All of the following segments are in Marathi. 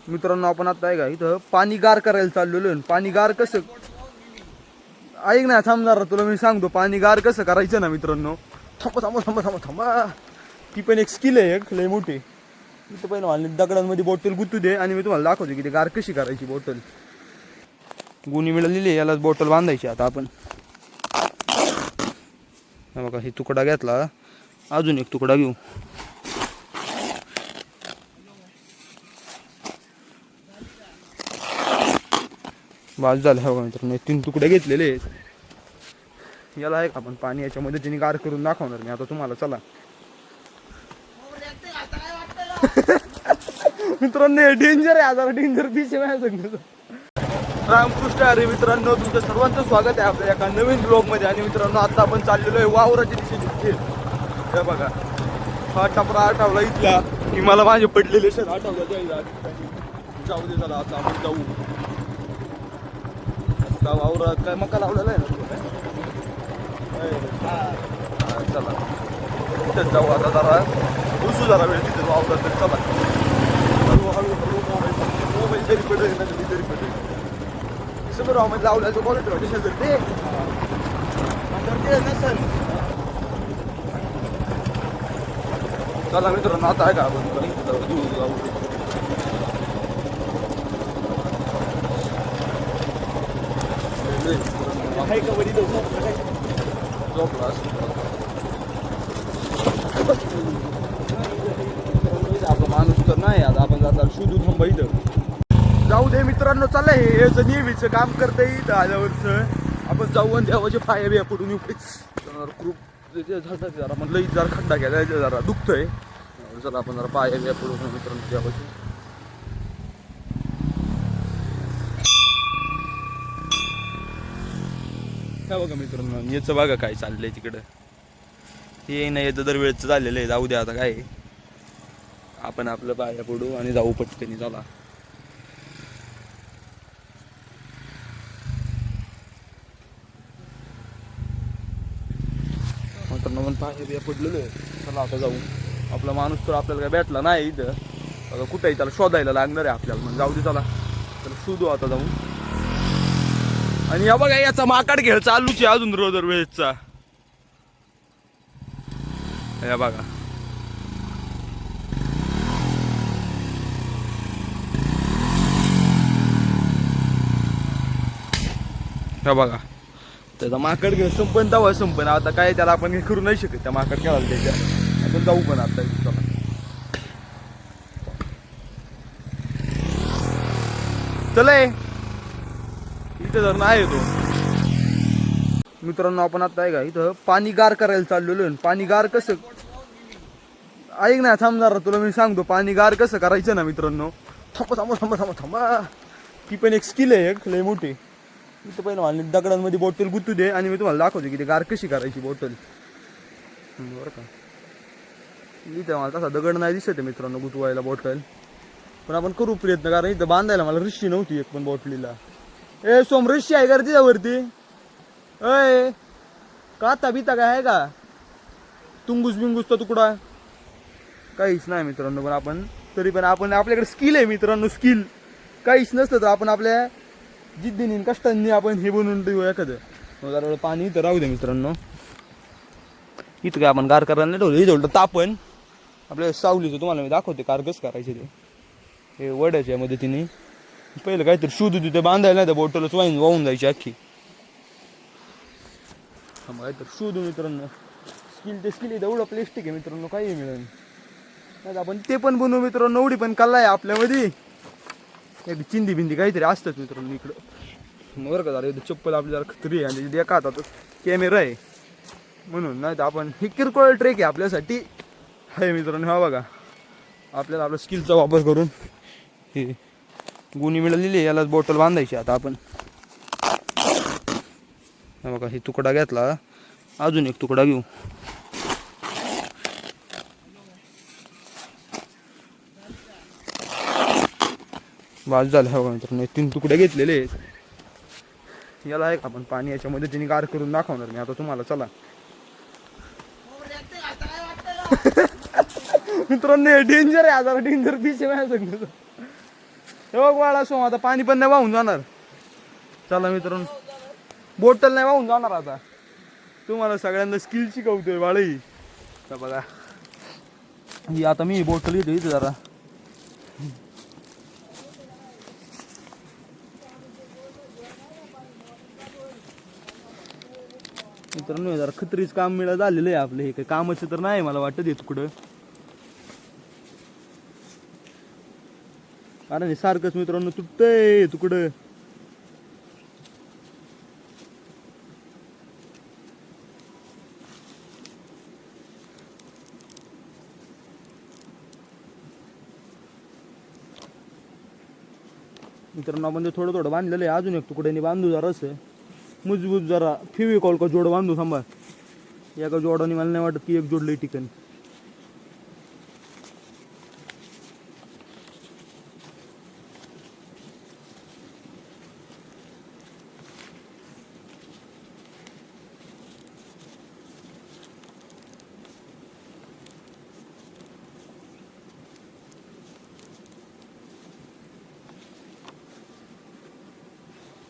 मित्रांनो आपण आता आहे का इथं पाणी गार करायला चाललेलो आहे. पाणी गार कसं ऐक ना, थांब जरा तुला मी सांगतो पाणी गार कसं करायचं ना मित्रांनो. थांबा थांबा थांबा थांबा थांबा, ती पण एक स्किल आहे एक लय मोठी. इथं पहिलं मला दगडांमध्ये बॉटल गुतू दे आणि मी तुम्हाला दाखवतो की ते गार कशी करायची बॉटल. गुणी मिळालेली यालाच बॉटल बांधायची. आता आपण बघा ही तुकडा घेतला, अजून एक तुकडा घेऊ. बाज झालं हवा मित्रांनो, 3 तुकडे घेतलेले आहेत. याला आहे का आपण पाणी याच्या मदतीने गार करून दाखवणार मी आता तुम्हाला. चला मित्रांनो डेंजर आहे, आता डेंजर बीच आहे. रामकृष्ण अरे मित्रांनो, तुमचं सर्वांचं स्वागत आहे आपल्या एका नवीन ब्लॉगमध्ये. आणि मित्रांनो आता आपण चाललेलो आहे वावराच्या दिशेने. हे बघा हा टपरा आठवला इथला की मला माझे पडलेले सर आठवला. जाऊ दे चला आता आपण जाऊ. आता वावरात काय मका लावलेला आहे ना. चला तिथेच जाऊ आता, जरा बसू जरा वेळ तिथे वावरात. तर चला हळूहळू मोबाईल तरी पडेल ना तरी पडेल. समोर आम्हाला लावल्याचं क्वालिटी वाटेल जर ते नसेल. चला मित्रांनो आता आहे का आपण आपला माणूस तर नाही. आता आपण जाता शोधू थांबा इथं. जाऊ दे मित्रांनो, चाललंय हे याचं नेहमीचं काम करता इथं आल्यावरच आपण जाऊ आणि देवाचे पाया बिया पडून येऊ. खूप झालं जरा म्हणलं जरा खड्डा घ्यायला जरा दुखतंय. चला आपण जरा पाया बिया पडून मित्रांनो देवाचे. काय बघा मित्रांनो याचं बघा काय चाललंय तिकडं. हे नाही येतं दरवेळेचं झालेलं आहे. जाऊ द्या आता काय, आपण आपलं पाया पडू आणि जाऊ पटकनी. चला मित्रांनो पण पाया बिया पडलेलो आहे. चला आता जाऊ. आपला माणूस तर आपल्याला काय भेटला नाही इथं. आता कुठेही त्याला शोधायला लागणार आहे आपल्याला. म्हणजे जाऊ दे चला त्याला शोधू आता जाऊन. आणि या बघा याचा माकाड खेळ चालूच आहे अजून रोजर वेळेचा. या बघा हा बघा त्याचा माकड खेळ संपन तेव्हा संपन. आता काय त्याला आपण काही करू नाही शकत त्या माकड खेळायला त्याच्या. आपण जाऊ पण आता चला. चला इथं जर नाही येतो मित्रांनो. आपण आता आहे का इथं पाणी गार करायला चाललेलो आहे. पाणी गार कसं ऐक ना, थांब जरा तुला मी सांगतो पाणी गार कसं करायचं ना मित्रांनो. थांबा थांबा थांबा थांबा थांबा, ती पण एक स्किल आहे एक लय मोठी. इथं पहिलं मला दगडांमध्ये बॉटल गुतू दे आणि मी तुम्हाला दाखवतो की ते गार कशी करायची बॉटल. बरं का इथं मला तसा दगड नाही दिसत आहे मित्रांनो गुतवायला बॉटल. पण आपण करू प्रयत्न, कारण इथं बांधायला मला रस्सी नव्हती एक पण बॉटलीला. ए सोम रस्सी आहे का तिच्यावरती? अय काता बिता काय आहे का? तुंगूस बिंगूसचा तुकडा काहीच नाही मित्रांनो. पण आपण तरी पण आपण आपल्याकडे स्किल आहे मित्रांनो. स्किल काहीच नसतं तर आपण आपल्या जिद्दीने कष्टांनी आपण हे बनवून देऊ एखादं. जरा पाणी इथं राहू दे मित्रांनो. इथं काय आपण गार करायला नाही ठेवलं. इथं उलट तापण आपल्या सावलीचं तुम्हाला मी दाखवते कार कसं करायचे ते. हे वड्याच्या मदतीने पहिलं काहीतरी शोधू तिथे बांधायला नाही तर बॉटलच वाहून जायची अख्खी. काहीतरी शोधू मित्रांनो. स्किल ते स्किल एवढं प्लेस्टिक आहे मित्रांनो काही मिळेल नाही. आपण ते पण बनवू मित्रांनो. एवढी पण कला आहे आपल्यामध्ये. चिंदी बिंदी काहीतरी असतात मित्रांनो इकडं. बरं का जरा चप्पल आपली जरा खतरी आहे आणि एका हातात कॅमेरा आहे म्हणून. नाही तर आपण हे किरकोळ ट्रेक आहे आपल्यासाठी आहे मित्रांनो. हा बघा आपल्याला आपल्या स्किलचा वापर करून हे गुणी मिळालेली आहे यालाच बॉटल बांधायची. आता आपण बघा हे तुकडा घेतला, अजून एक तुकडा घेऊ. बाज झालं हवा मित्रांनो, 3 तुकडे घेतलेले आहेत. याला आहे का आपण पाणी याच्या मदतीने गार करून दाखवणार मी आता तुम्हाला. चला मित्रांनो डेंजर आहे, आता डेंजर बीच आहे माझ्या. हे बघ बाळा सो आता पाणी पण नाही वाहून जाणार. चला मित्रांनो, बॉटल नाही वाहून जाणार आता. तुम्हाला सगळ्यांना स्किल शिकवतोय बाळी. तर बघा ही आता मी बॉटल घेतो इथे जरा. मित्रांनो जरा खत्रीच काम मिळत झालेलं आहे आपलं. हे काही कामाचं तर नाही मला वाटत येत कुठं, कारण हे सारखंच मित्रांनो तुटतंय तुकडं. मित्रांनो आपण ते थोडं थोडं बांधलेलं आहे. अजून एक तुकड्याने बांधू जरा असं मजबूत, जरा फेविकॉल का जोड बांधू. थांबा, एका जोडाने मला नाही वाटत की एक जोड लई टिकन.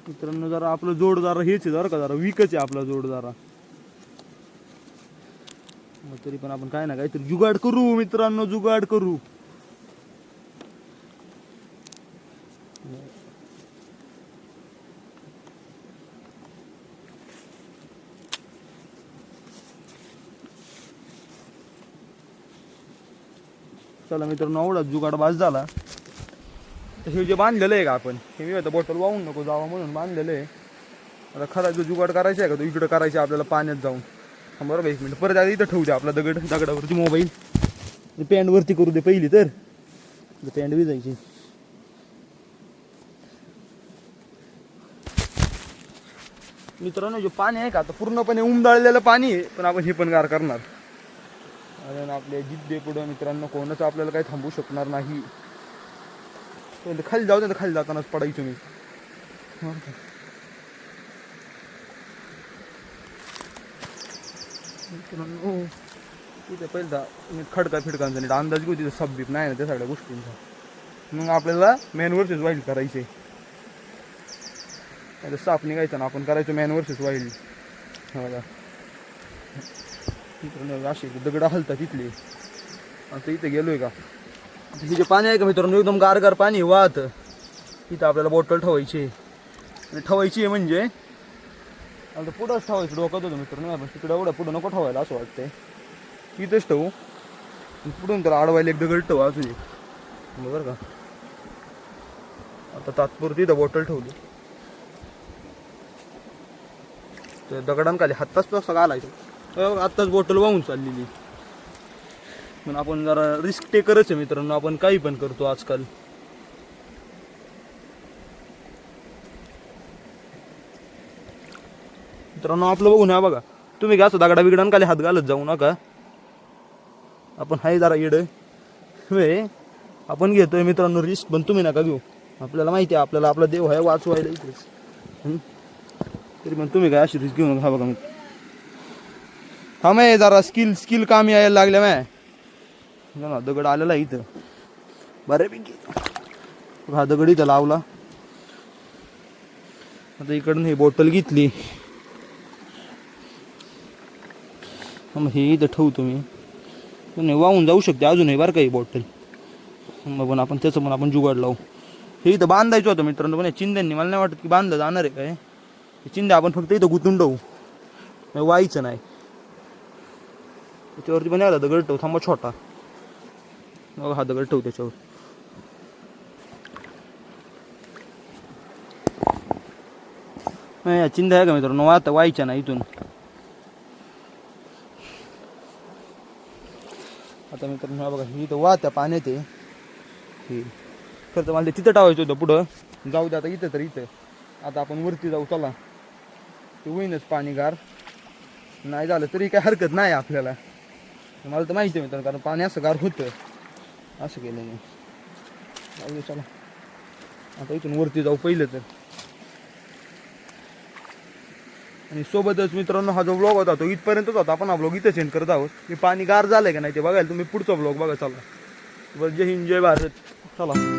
मित्रांनो जरा आपलं जोड जरा हेच आहे जरा का, जरा वीकच आहे आपला जोड जरा. मग तरी पण आपण काय ना काहीतरी जुगाड करू मित्रांनो, जुगाड करू. चला मित्रांनो, एवढा जुगाड बाज झाला. तर हे जे बांधलेलं आहे का आपण, हे मी आता बॉटल वाहून नको जावा म्हणून बांधलेलं आहे. आता खरा जो जुगाड करायचा आहे का तो इकडं करायचा आपल्याला पाण्यात जाऊन. बरं का, 1 मिनिट परत आता इथं ठेवू दे आपला दगडावरती मोबाईल. पॅन्ट वरती करू दे पहिली, तर पॅन्ट विजायची. मित्रांनो जे पाणी आहे का आता पूर्णपणे उमदाळलेलं पाणी आहे, पण आपण हे पण गार करणार. कारण आपल्या जिद्दे पुढं मित्रांनो कोणच आपल्याला काही थांबवू शकणार नाही. खाली जाऊ दे, खाली जातानाच पडायचो मी. तिथे पहिला मी खडका फिडकांचा नीट अंदाज घेऊ, तिथं सबबीप नाही ना त्या सगळ्या गोष्टींचा. मग आपल्याला मॅन वर्सेस वाईल्ड करायचे. साप निघायचं ना, आपण करायचो मॅन वर्सेस वाईल्ड. बघा असे दगड हलतात तिथले. आता इथे गेलोय का, हे जे पाणी आहे का मित्रांनो एकदम गारगार पाणी वाहत. इथं आपल्याला बॉटल ठेवायची आणि ठेवायची आहे म्हणजे आता पुढंच ठेवायचं डोक्यात होतं मित्रांनो. आपण तिकडे एवढं पुढं नको ठेवायला असं वाटतंय. इथंच ठेवू, पुढून तर आडवायला एक दगड ठेवू अजून एक. बरं का, आता तात्पुरती इथं बॉटल ठेवली. तर दगडांखाली हाताच तसा घालायचं. आत्ताच बॉटल वाहून चाललेली. पण आपण जरा रिस्क टेकरच आहे मित्रांनो, आपण काही पण करतो आजकाल. मित्रांनो आपलं बघून या बघा, तुम्ही काय असं दगडा बिगडांखाली हात घालत जाऊ नका. आपण हाय जरा येड वे, आपण घेतोय मित्रांनो रिस्क, पण तुम्ही नका घेऊ. आपल्याला माहिती आहे आपल्याला आपला देव आहे वाचवायला इथेच. तरी पण तुम्ही काय अशी रिस्क घेऊ नका. हा बघा मी थांब जरा स्किल काम यायला लागल्या माय. दगड आलेला इथं बऱ्यापैकी. हा दगड इथं लावला. आता इकडून ही बॉटल घेतली, मग हे इथं ठेवतो मी. पण वाहून जाऊ शकते अजूनही बरं का ही बॉटल. मग पण आपण त्याचं पण आपण जुगाड लावू. हे इथं बांधायचं होतं मित्रांनो, पण चिंध्यांनी मला नाही वाटत की बांधलं जाणार आहे काय. चिंध्या आपण फक्त इथं गुंतून ठेवू, व्हायचं नाही. त्याच्यावरती पण आला दगड ठेवू. थांबा छोटा, मग हा दगड ठेवू त्याच्यावर. चिंध्या आहे का मित्रांनो, आता व्हायच्या ना इथून. आता मित्रांनो बघा ही तर वाहत्या पाण्यात आहे. खरं तर मला ते तिथं टावायचं होतं पुढं. जाऊ दे आता, इथं तर इथं. आता आपण वरती जाऊ चला. ते होईनच पाणी गार, नाही झालं तरी काय हरकत नाही आपल्याला. मला तर माहिती आहे मित्रांनो, कारण पाणी असं गार होतं. असं केलं नाही. जाऊ दे चला, आता इथून वरती जाऊ पहिलं तर. आणि सोबतच मित्रांनो हा जो ब्लॉग होता तो इथपर्यंतच होता. आपण हा ब्लॉग इथं सेंड करत आहोत. मी पाणी गार झालंय का नाही ते बघायला तुम्ही पुढचा ब्लॉग बघा. चला, जय हिंद जय भारत. चला.